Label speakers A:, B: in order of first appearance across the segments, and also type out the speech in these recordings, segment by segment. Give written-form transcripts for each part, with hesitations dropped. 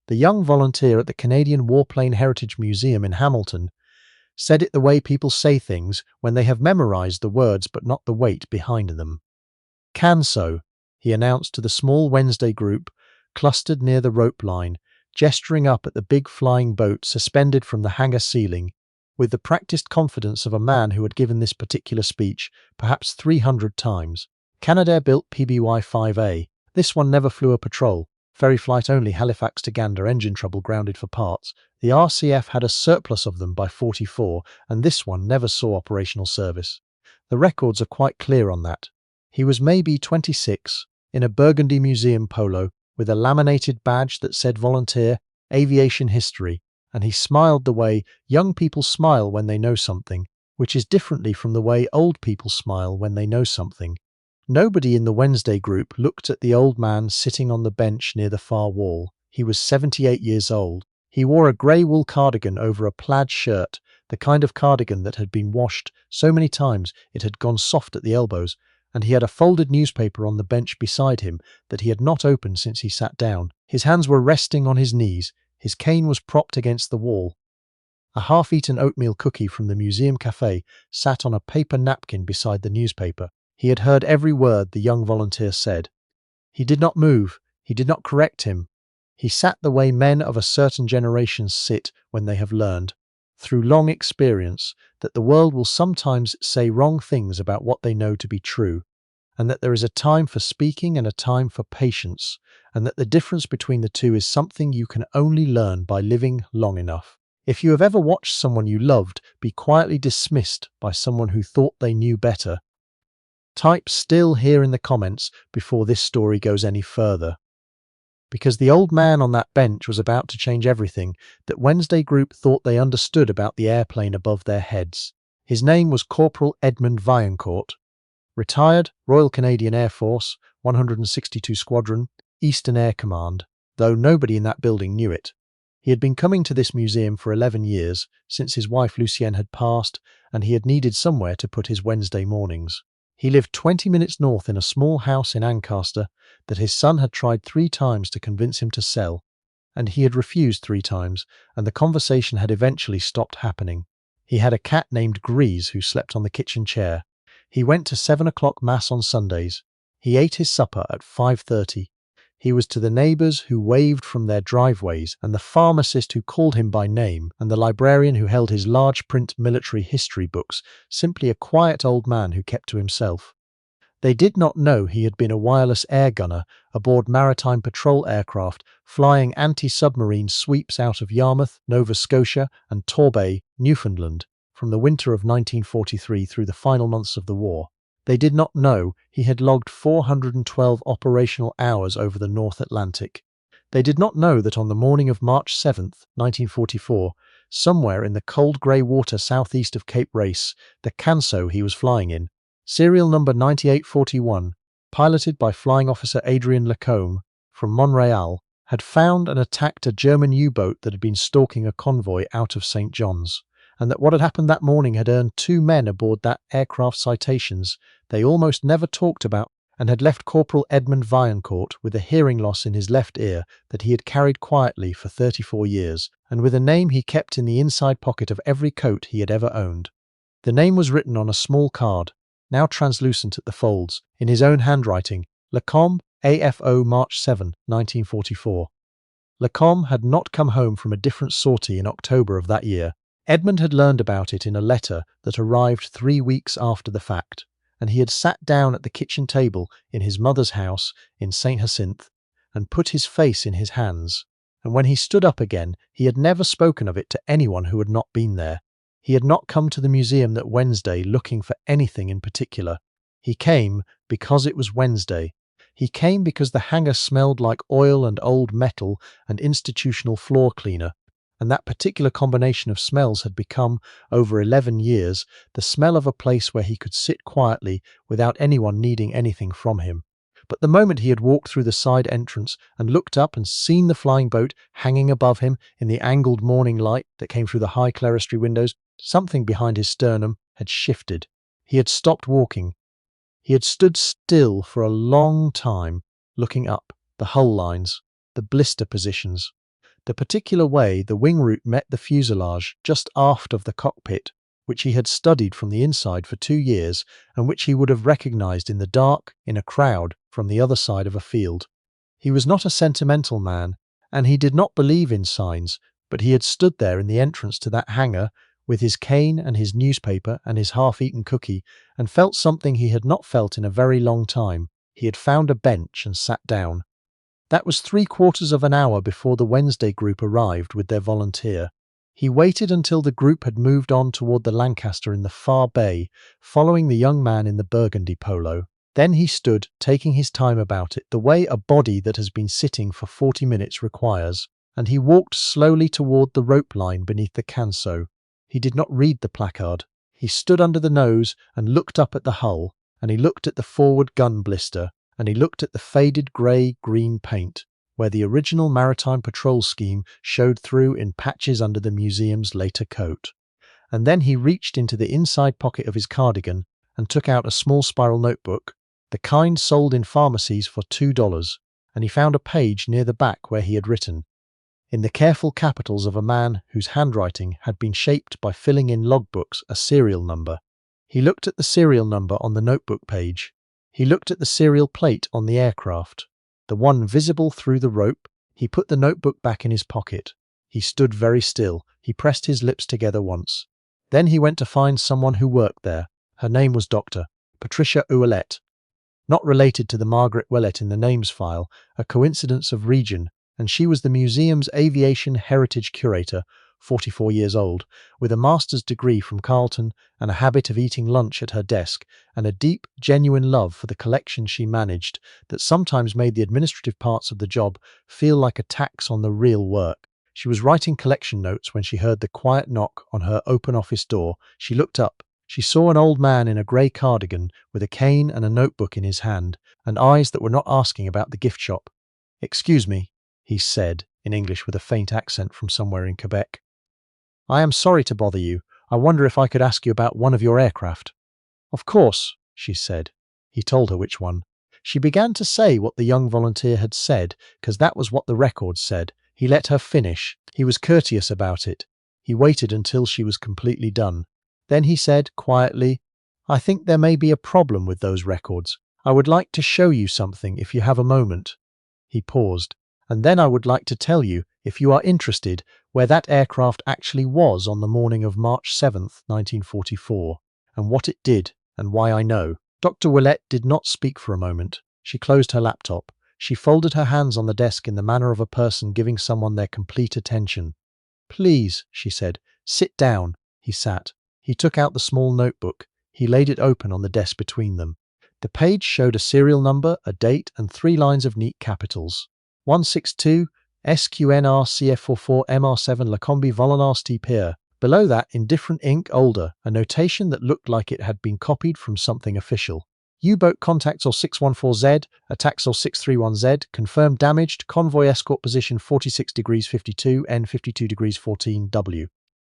A: The young volunteer at the Canadian Warplane Heritage Museum in Hamilton said it the way people say things when they have memorized the words but not the weight behind them. "Canso," he announced to the small Wednesday group clustered near the rope line, gesturing up at the big flying boat suspended from the hangar ceiling, with the practiced confidence of a man who had given this particular speech perhaps 300 times. Canadair built PBY-5A. This one never flew a patrol. Ferry flight only, Halifax to Gander, engine trouble, grounded for parts. The RCF had a surplus of them by 44, and this one never saw operational service. The records are quite clear on that. He was maybe 26, in a burgundy museum polo, with a laminated badge that said volunteer, aviation history, and he smiled the way young people smile when they know something, which is differently from the way old people smile when they know something. Nobody in the Wednesday group looked at the old man sitting on the bench near the far wall. He was 78 years old. He wore a grey wool cardigan over a plaid shirt, the kind of cardigan that had been washed so many times it had gone soft at the elbows, and he had a folded newspaper on the bench beside him that he had not opened since he sat down. His hands were resting on his knees. His cane was propped against the wall. A half-eaten oatmeal cookie from the museum cafe sat on a paper napkin beside the newspaper. He had heard every word the young volunteer said. He did not move. He did not correct him. He sat the way men of a certain generation sit when they have learned, through long experience, that the world will sometimes say wrong things about what they know to be true, and that there is a time for speaking and a time for patience, and that the difference between the two is something you can only learn by living long enough. If you have ever watched someone you loved be quietly dismissed by someone who thought they knew better, type "still" here in the comments before this story goes any further. Because the old man on that bench was about to change everything that Wednesday group thought they understood about the airplane above their heads. His name was Corporal Edmund Vaillancourt, retired Royal Canadian Air Force, 162 Squadron, Eastern Air Command, though nobody in that building knew it. He had been coming to this museum for 11 years, since his wife Lucienne had passed, and he had needed somewhere to put his Wednesday mornings. He lived 20 minutes north in a small house in Ancaster that his son had tried 3 times to convince him to sell, and he had refused 3 times, and the conversation had eventually stopped happening. He had a cat named Grease who slept on the kitchen chair. He went to 7 o'clock Mass on Sundays. He ate his supper at 5:30. He was to the neighbours who waved from their driveways, and the pharmacist who called him by name, and the librarian who held his large print military history books, simply a quiet old man who kept to himself. They did not know he had been a wireless air gunner aboard maritime patrol aircraft flying anti-submarine sweeps out of Yarmouth, Nova Scotia and Torbay, Newfoundland, from the winter of 1943 through the final months of the war. They did not know he had logged 412 operational hours over the North Atlantic. They did not know that on the morning of March 7th, 1944, somewhere in the cold grey water southeast of Cape Race, the Canso he was flying in, serial number 9841, piloted by Flying Officer Adrian Lacombe from Montreal, had found and attacked a German U-boat that had been stalking a convoy out of St. John's, and that what had happened that morning had earned 2 men aboard that aircraft citations they almost never talked about, and had left Corporal Edmund Vaillancourt with a hearing loss in his left ear that he had carried quietly for 34 years, and with a name he kept in the inside pocket of every coat he had ever owned. The name was written on a small card, now translucent at the folds, in his own handwriting, Lacombe, AFO, March 7, 1944. Lacombe had not come home from a different sortie in October of that year. Edmund had learned about it in a letter that arrived 3 weeks after the fact, and he had sat down at the kitchen table in his mother's house in St. Hyacinthe and put his face in his hands, and when he stood up again he had never spoken of it to anyone who had not been there. He had not come to the museum that Wednesday looking for anything in particular. He came because it was Wednesday. He came because the hangar smelled like oil and old metal and institutional floor cleaner, and that particular combination of smells had become, over 11 years, the smell of a place where he could sit quietly without anyone needing anything from him. But the moment he had walked through the side entrance and looked up and seen the flying boat hanging above him in the angled morning light that came through the high clerestory windows, something behind his sternum had shifted. He had stopped walking. He had stood still for a long time, looking up, the hull lines, the blister positions, the particular way the wing root met the fuselage just aft of the cockpit, which he had studied from the inside for 2 years and which he would have recognized in the dark in a crowd from the other side of a field. He was not a sentimental man, and he did not believe in signs, but he had stood there in the entrance to that hangar with his cane and his newspaper and his half-eaten cookie, and felt something he had not felt in a very long time. He had found a bench and sat down. That was 3/4 of an hour before the Wednesday group arrived with their volunteer. He waited until the group had moved on toward the Lancaster in the far bay, following the young man in the burgundy polo. Then he stood, taking his time about it, the way a body that has been sitting for 40 minutes requires, and he walked slowly toward the rope line beneath the Canso. He did not read the placard. He stood under the nose and looked up at the hull, and he looked at the forward gun blister, and he looked at the faded grey-green paint, where the original maritime patrol scheme showed through in patches under the museum's later coat. And then he reached into the inside pocket of his cardigan and took out a small spiral notebook, the kind sold in pharmacies for $2, and he found a page near the back where he had written, in the careful capitals of a man whose handwriting had been shaped by filling in logbooks, a serial number. He looked at the serial number on the notebook page. He looked at the serial plate on the aircraft, the one visible through the rope. He put the notebook back in his pocket. He stood very still. He pressed his lips together once. Then he went to find someone who worked there. Her name was Dr. Patricia Ouellette. Not related to the Margaret Ouellette in the names file, a coincidence of region, and she was the museum's aviation heritage curator, 44 years old, with a master's degree from Carleton and a habit of eating lunch at her desk, and a deep, genuine love for the collection she managed that sometimes made the administrative parts of the job feel like a tax on the real work. She was writing collection notes when she heard the quiet knock on her open office door. She looked up. She saw an old man in a grey cardigan with a cane and a notebook in his hand, and eyes that were not asking about the gift shop. "Excuse me," he said, in English with a faint accent from somewhere in Quebec. "I am sorry to bother you. I wonder if I could ask you about one of your aircraft." "Of course," she said. He told her which one. She began to say what the young volunteer had said, because that was what the records said. He let her finish. He was courteous about it. He waited until she was completely done. Then he said, quietly, "I think there may be a problem with those records. I would like to show you something if you have a moment." He paused. "And then I would like to tell you, if you are interested, where that aircraft actually was on the morning of March 7th, 1944, and what it did, and why I know." Dr. Ouellette did not speak for a moment. She closed her laptop. She folded her hands on the desk in the manner of a person giving someone their complete attention. "Please," she said, "sit down." He sat. He took out the small notebook. He laid it open on the desk between them. The page showed a serial number, a date, and 3 lines of neat capitals. 162 SQNR CF44 MR7 Lacombe Volonasti Pier. Below that, in different ink, older, a notation that looked like it had been copied from something official. U-boat contacts or 614Z, attacks or 631Z, confirmed damaged, convoy escort position 46 degrees 52, N 52 degrees 14 W.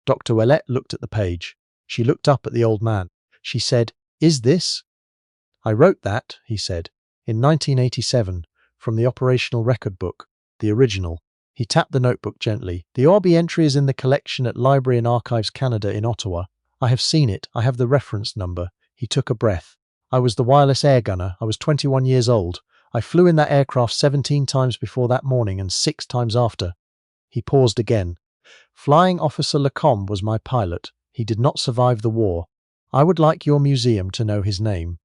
A: Dr. Ouellette looked at the page. She looked up at the old man. She said, "Is this?" "I wrote that," he said, "in 1987, from the operational record book, the original." He tapped the notebook gently. "The Orby entry is in the collection at Library and Archives Canada in Ottawa. I have seen it. I have the reference number." He took a breath. "I was the wireless air gunner. I was 21 years old. I flew in that aircraft 17 times before that morning and 6 times after." He paused again. "Flying Officer Lacombe was my pilot. He did not survive the war. I would like your museum to know his name."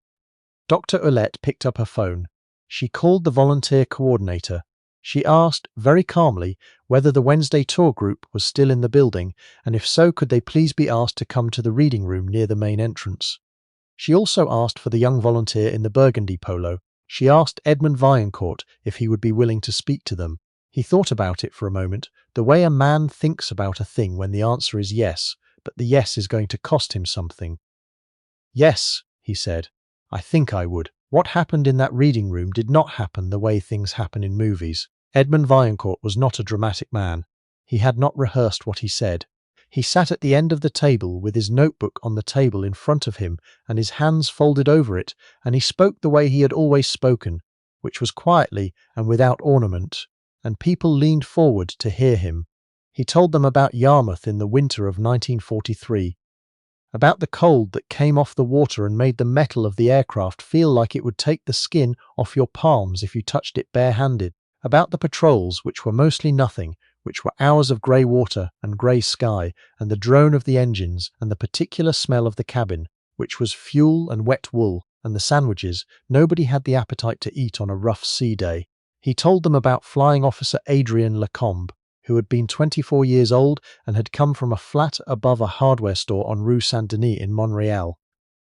A: Dr. Ouellette picked up her phone. She called the volunteer coordinator. She asked, very calmly, whether the Wednesday tour group was still in the building, and if so, could they please be asked to come to the reading room near the main entrance. She also asked for the young volunteer in the burgundy polo. She asked Edmund Vaillancourt if he would be willing to speak to them. He thought about it for a moment, the way a man thinks about a thing when the answer is yes, but the yes is going to cost him something. "Yes," he said, "I think I would. What happened in that reading room did not happen the way things happen in movies." Edmund Vaillancourt was not a dramatic man. He had not rehearsed what he said. He sat at the end of the table with his notebook on the table in front of him and his hands folded over it, and he spoke the way he had always spoken, which was quietly and without ornament. and people leaned forward to hear him. He told them about Yarmouth in the winter of 1943, about the cold that came off the water and made the metal of the aircraft feel like it would take the skin off your palms if you touched it barehanded, about the patrols, which were mostly nothing, which were hours of grey water and grey sky, and the drone of the engines, and the particular smell of the cabin, which was fuel and wet wool, and the sandwiches nobody had the appetite to eat on a rough sea day. He told them about Flying Officer Adrien Lacombe, who had been 24 years old and had come from a flat above a hardware store on Rue Saint-Denis in Montreal,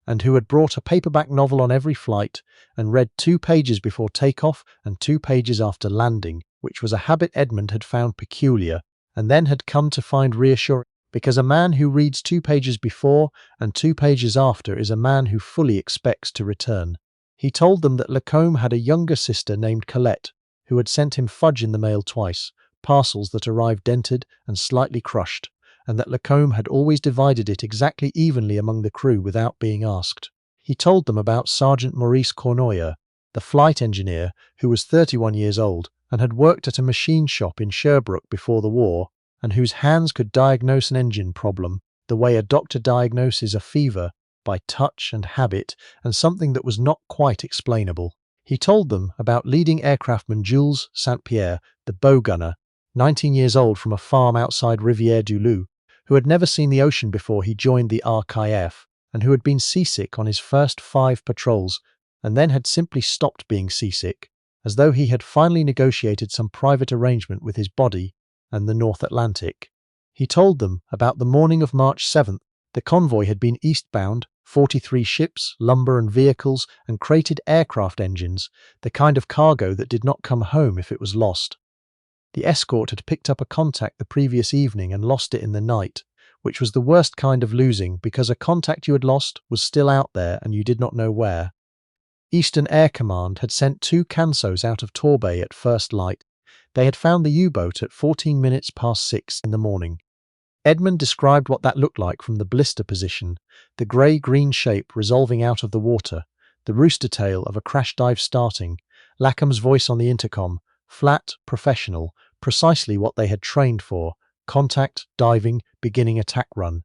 A: and who had brought a paperback novel on every flight and read 2 pages before takeoff and 2 pages after landing, which was a habit Edmund had found peculiar, and then had come to find reassuring, because a man who reads 2 pages before and 2 pages after is a man who fully expects to return. He told them that Lacombe had a younger sister named Colette, who had sent him fudge in the mail twice, parcels that arrived dented and slightly crushed, and that Lacombe had always divided it exactly evenly among the crew without being asked. He told them about Sergeant Maurice Cornoyer, the flight engineer who was 31 years old and had worked at a machine shop in Sherbrooke before the war, and whose hands could diagnose an engine problem the way a doctor diagnoses a fever, by touch and habit and something that was not quite explainable. He told them about leading aircraftman Jules St. Pierre, the bow gunner, 19 years old from a farm outside Rivière-du-Loup, who had never seen the ocean before he joined the RKF, and who had been seasick on his first 5 patrols, and then had simply stopped being seasick, as though he had finally negotiated some private arrangement with his body and the North Atlantic. He told them about the morning of March 7th. The convoy had been eastbound, 43 ships, lumber and vehicles, and crated aircraft engines, the kind of cargo that did not come home if it was lost. The escort had picked up a contact the previous evening and lost it in the night, which was the worst kind of losing because a contact you had lost was still out there and you did not know where. Eastern Air Command had sent 2 Cansos out of Torbay at first light. They had found the U-boat at 14 minutes past 6 in the morning. Edmund described what that looked like from the blister position, the grey-green shape resolving out of the water, the rooster tail of a crash dive starting, Lacombe's voice on the intercom, flat, professional, precisely what they had trained for, contact, diving, beginning attack run.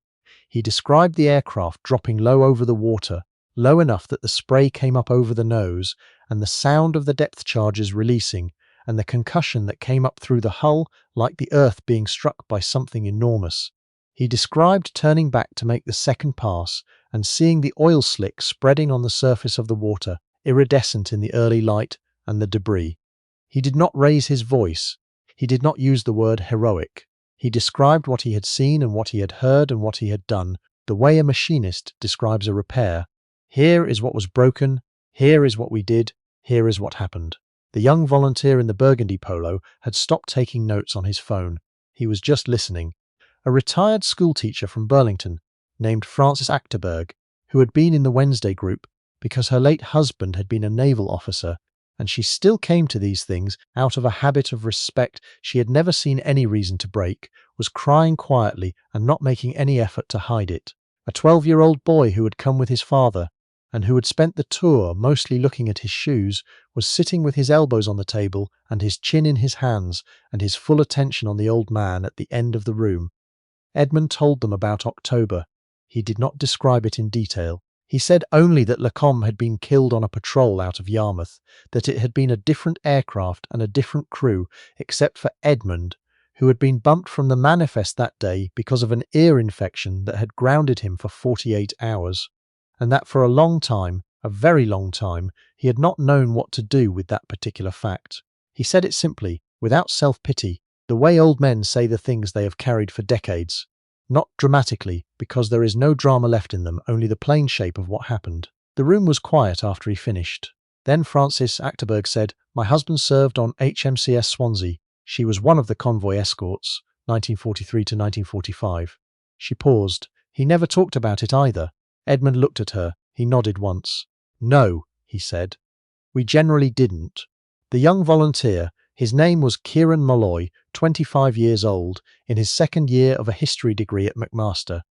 A: He described the aircraft dropping low over the water, low enough that the spray came up over the nose, and the sound of the depth charges releasing, and the concussion that came up through the hull like the earth being struck by something enormous. He described turning back to make the second pass and seeing the oil slick spreading on the surface of the water, iridescent in the early light, and the debris. He did not raise his voice. He did not use the word heroic. He described what he had seen and what he had heard and what he had done, the way a machinist describes a repair. Here is what was broken, here is what we did, here is what happened. The young volunteer in the burgundy polo had stopped taking notes on his phone. He was just listening. A retired schoolteacher from Burlington, named Frances Achterberg, who had been in the Wednesday group because her late husband had been a naval officer, and she still came to these things out of a habit of respect she had never seen any reason to break, was crying quietly and not making any effort to hide it. A 12-year-old boy who had come with his father, and who had spent the tour mostly looking at his shoes, was sitting with his elbows on the table and his chin in his hands and his full attention on the old man at the end of the room. Edmund told them about October. He did not describe it in detail. He said only that Lacombe had been killed on a patrol out of Yarmouth, that it had been a different aircraft and a different crew, except for Edmund, who had been bumped from the manifest that day because of an ear infection that had grounded him for 48 hours, and that for a long time, a very long time, he had not known what to do with that particular fact. He said it simply, without self-pity, the way old men say the things they have carried for decades. Not dramatically, because there is no drama left in them, only the plain shape of what happened. The room was quiet after he finished. Then Frances Achterberg said, "My husband served on HMCS Swansea. She was one of the convoy escorts, 1943 to 1945. She paused. He never talked about it either. Edmund looked at her. He nodded once. "No," he said. "We generally didn't." The young volunteer, his name was Kieran Molloy, 25 years old, in his second year of a history degree at McMaster,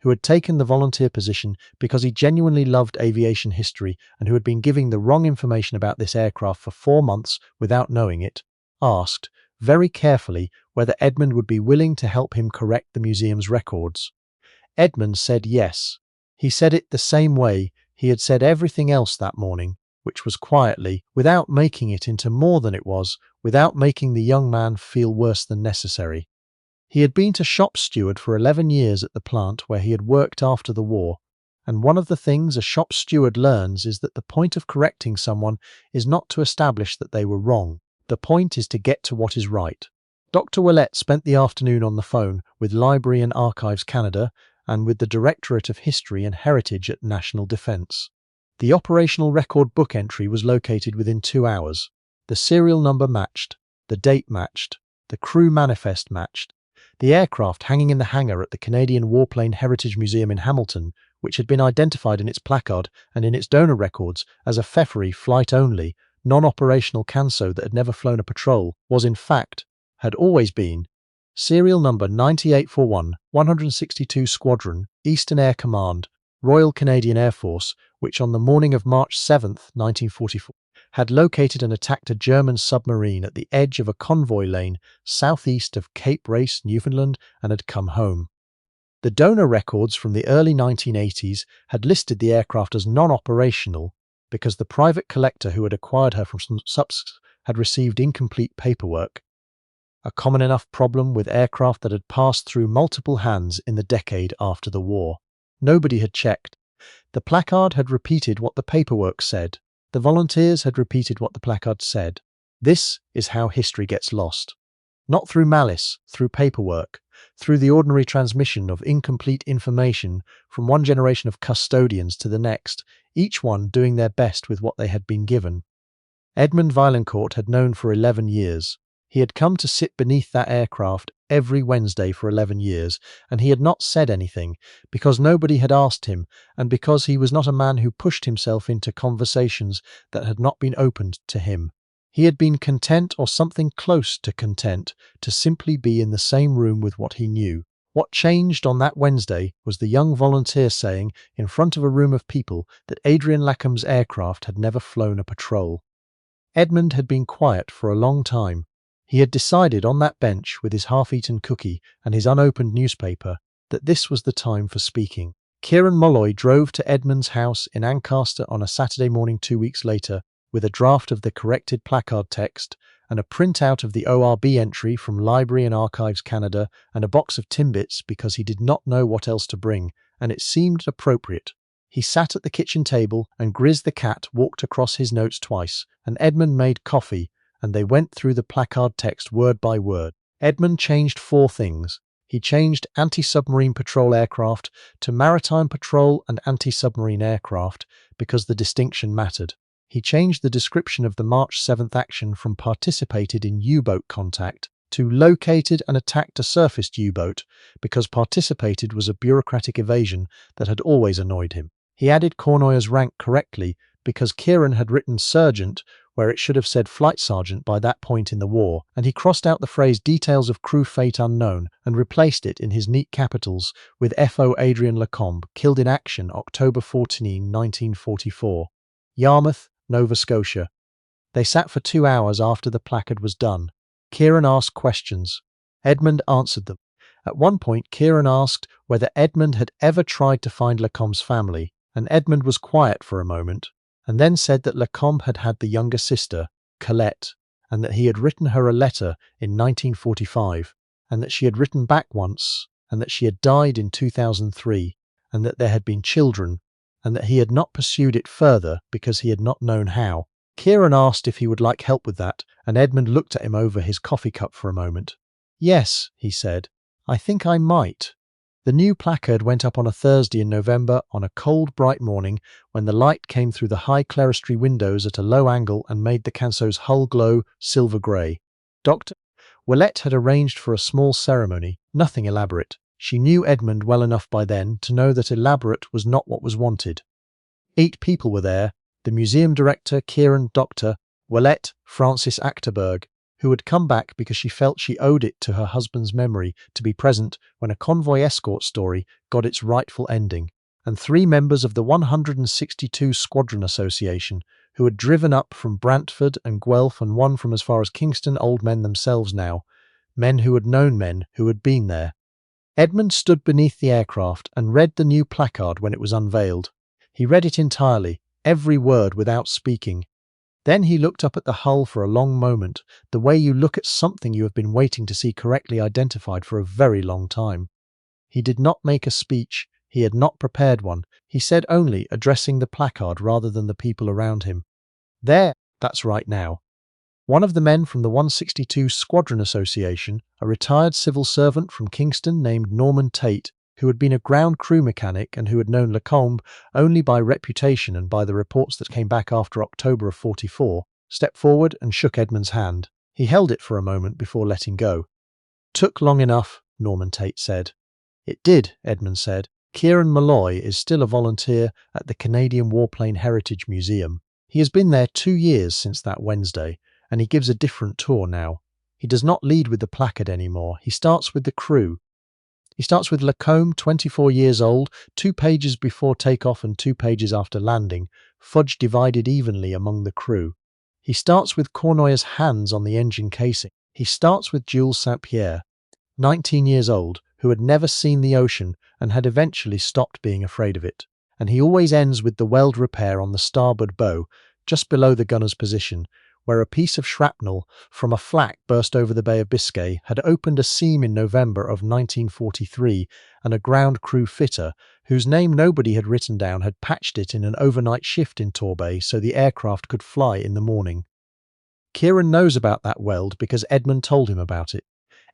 A: who had taken the volunteer position because he genuinely loved aviation history and who had been giving the wrong information about this aircraft for 4 months without knowing it, asked, very carefully whether Edmund would be willing to help him correct the museum's records. Edmund said yes. He said it the same way he had said everything else that morning, which was quietly, without making it into more than it was, without making the young man feel worse than necessary. He had been to shop steward for 11 years at the plant where he had worked after the war, and one of the things a shop steward learns is that the point of correcting someone is not to establish that they were wrong. The point is to get to what is right. Dr. Willett spent the afternoon on the phone with Library and Archives Canada and with the Directorate of History and Heritage at National Defence. The operational record book entry was located within 2 hours. The serial number matched, the date matched, the crew manifest matched. The aircraft hanging in the hangar at the Canadian Warplane Heritage Museum in Hamilton, which had been identified in its placard and in its donor records as a Pfefferi flight-only, non-operational Canso that had never flown a patrol, was in fact, had always been, serial number 9841, 162 Squadron, Eastern Air Command, Royal Canadian Air Force, which on the morning of March 7, 1944, had located and attacked a German submarine at the edge of a convoy lane southeast of Cape Race, Newfoundland, and had come home. The donor records from the early 1980s had listed the aircraft as non-operational because the private collector who had acquired her from some subs had received incomplete paperwork, a common enough problem with aircraft that had passed through multiple hands in the decade after the war. Nobody had checked. The placard had repeated what the paperwork said. The volunteers had repeated what the placard said. This is how history gets lost. Not through malice, through paperwork, through the ordinary transmission of incomplete information from one generation of custodians to the next, each one doing their best with what they had been given. Edmund Vaillancourt had known for 11 years. He had come to sit beneath that aircraft every Wednesday for 11 years, and he had not said anything, because nobody had asked him, and because he was not a man who pushed himself into conversations that had not been opened to him. He had been content, or something close to content, to simply be in the same room with what he knew. What changed on that Wednesday was the young volunteer saying, in front of a room of people, that Adrian Lacomb's aircraft had never flown a patrol. Edmund had been quiet for a long time. He had decided on that bench with his half-eaten cookie and his unopened newspaper that this was the time for speaking. Kieran Molloy drove to Edmund's house in Ancaster on a Saturday morning 2 weeks later with a draft of the corrected placard text and a printout of the ORB entry from Library and Archives Canada and a box of Timbits because he did not know what else to bring, and it seemed appropriate. He sat at the kitchen table and Grizz the cat walked across his notes twice, and Edmund made coffee, and they went through the placard text word by word. Edmund changed 4 things. He changed anti-submarine patrol aircraft to maritime patrol and anti-submarine aircraft because the distinction mattered. He changed the description of the March 7th action from participated in U-boat contact to located and attacked a surfaced U-boat because participated was a bureaucratic evasion that had always annoyed him. He added Cournoyer's rank correctly because Kieran had written sergeant where it should have said flight sergeant by that point in the war, and he crossed out the phrase details of crew fate unknown and replaced it in his neat capitals with F.O. Adrian Lacombe, killed in action October 14, 1944. Yarmouth, Nova Scotia. They sat for 2 hours after the placard was done. Kieran asked questions. Edmund answered them. At one point, Kieran asked whether Edmund had ever tried to find Lacombe's family, and Edmund was quiet for a moment, and then said that Lacombe had had the younger sister, Colette, and that he had written her a letter in 1945, and that she had written back once, and that she had died in 2003, and that there had been children, and that he had not pursued it further because he had not known how. Kieran asked if he would like help with that, and Edmund looked at him over his coffee cup for a moment. "Yes," he said, "I think I might." The new placard went up on a Thursday in November on a cold, bright morning when the light came through the high clerestory windows at a low angle and made the Canso's hull glow silver grey. Dr. Willett had arranged for a small ceremony, nothing elaborate. She knew Edmund well enough by then to know that elaborate was not what was wanted. 8 people were there: the museum director, Kieran, Dr. Willett, Francis Achterberg, who had come back because she felt she owed it to her husband's memory to be present when a convoy escort story got its rightful ending, and 3 members of the 162 Squadron Association, who had driven up from Brantford and Guelph and one from as far as Kingston, old men themselves now, men who had known men who had been there. Edmund stood beneath the aircraft and read the new placard when it was unveiled. He read it entirely, every word without speaking. Then he looked up at the hull for a long moment, the way you look at something you have been waiting to see correctly identified for a very long time. He did not make a speech. He had not prepared one. He said only, addressing the placard rather than the people around him, "There, that's right now." One of the men from the 162 Squadron Association, a retired civil servant from Kingston named Norman Tate, who had been a ground crew mechanic and who had known Lacombe only by reputation and by the reports that came back after October of 44, stepped forward and shook Edmund's hand. He held it for a moment before letting go. "Took long enough," Norman Tate said. "It did," Edmund said. "Kieran Malloy is still a volunteer at the Canadian Warplane Heritage Museum. He has been there 2 years since that Wednesday, and he gives a different tour now. He does not lead with the placard anymore. He starts with the crew. He starts with Lacombe, 24 years old, 2 pages before takeoff and 2 pages after landing, fudge divided evenly among the crew. He starts with Cournoyer's hands on the engine casing. He starts with Jules St. Pierre, 19 years old, who had never seen the ocean and had eventually stopped being afraid of it. And he always ends with the weld repair on the starboard bow, just below the gunner's position, where a piece of shrapnel from a flak burst over the Bay of Biscay had opened a seam in November of 1943, and a ground crew fitter, whose name nobody had written down, had patched it in an overnight shift in Torbay so the aircraft could fly in the morning. Kieran knows about that weld because Edmund told him about it.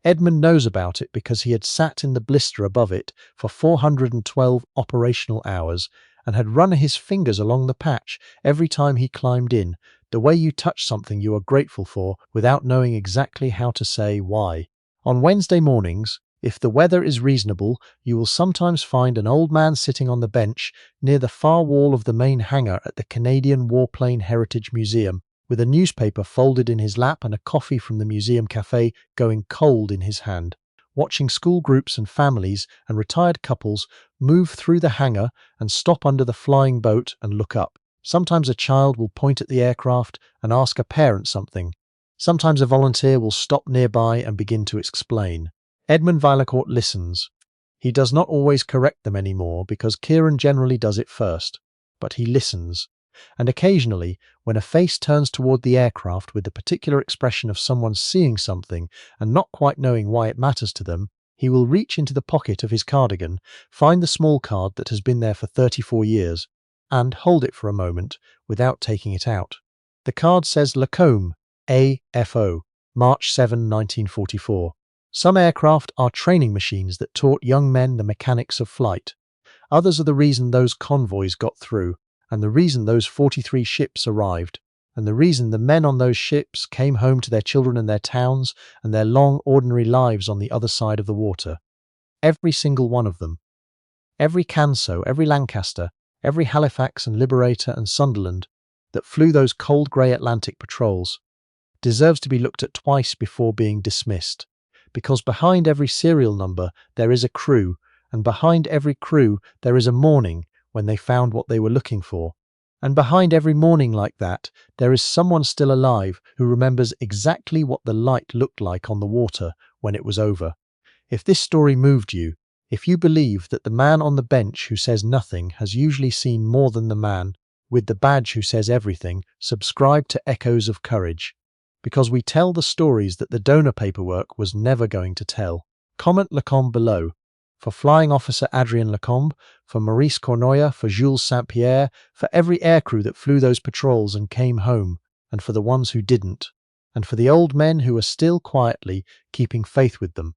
A: Edmund knows about it because he had sat in the blister above it for 412 operational hours and had run his fingers along the patch every time he climbed in, the way you touch something you are grateful for without knowing exactly how to say why. On Wednesday mornings, if the weather is reasonable, you will sometimes find an old man sitting on the bench near the far wall of the main hangar at the Canadian Warplane Heritage Museum, with a newspaper folded in his lap and a coffee from the museum cafe going cold in his hand, watching school groups and families and retired couples move through the hangar and stop under the flying boat and look up. Sometimes a child will point at the aircraft and ask a parent something. Sometimes a volunteer will stop nearby and begin to explain. Edmund Villacourt listens. He does not always correct them anymore because Kieran generally does it first, but he listens. And occasionally, when a face turns toward the aircraft with the particular expression of someone seeing something and not quite knowing why it matters to them, he will reach into the pocket of his cardigan, find the small card that has been there for 34 years, and hold it for a moment without taking it out. The card says Lacombe, AFO, March 7, 1944. Some aircraft are training machines that taught young men the mechanics of flight. Others are the reason those convoys got through, and the reason those 43 ships arrived, and the reason the men on those ships came home to their children and their towns and their long ordinary lives on the other side of the water. Every single one of them. Every Canso, every Lancaster, every Halifax and Liberator and Sunderland that flew those cold grey Atlantic patrols deserves to be looked at twice before being dismissed, because behind every serial number there is a crew, and behind every crew there is a morning when they found what they were looking for, and behind every morning like that there is someone still alive who remembers exactly what the light looked like on the water when it was over. If this story moved you, if you believe that the man on the bench who says nothing has usually seen more than the man with the badge who says everything, subscribe to Echoes of Courage, because we tell the stories that the donor paperwork was never going to tell. Comment Lacombe below. For Flying Officer Adrien Lacombe, for Maurice Cournoyer, for Jules St. Pierre, for every aircrew that flew those patrols and came home, and for the ones who didn't, and for the old men who are still quietly keeping faith with them.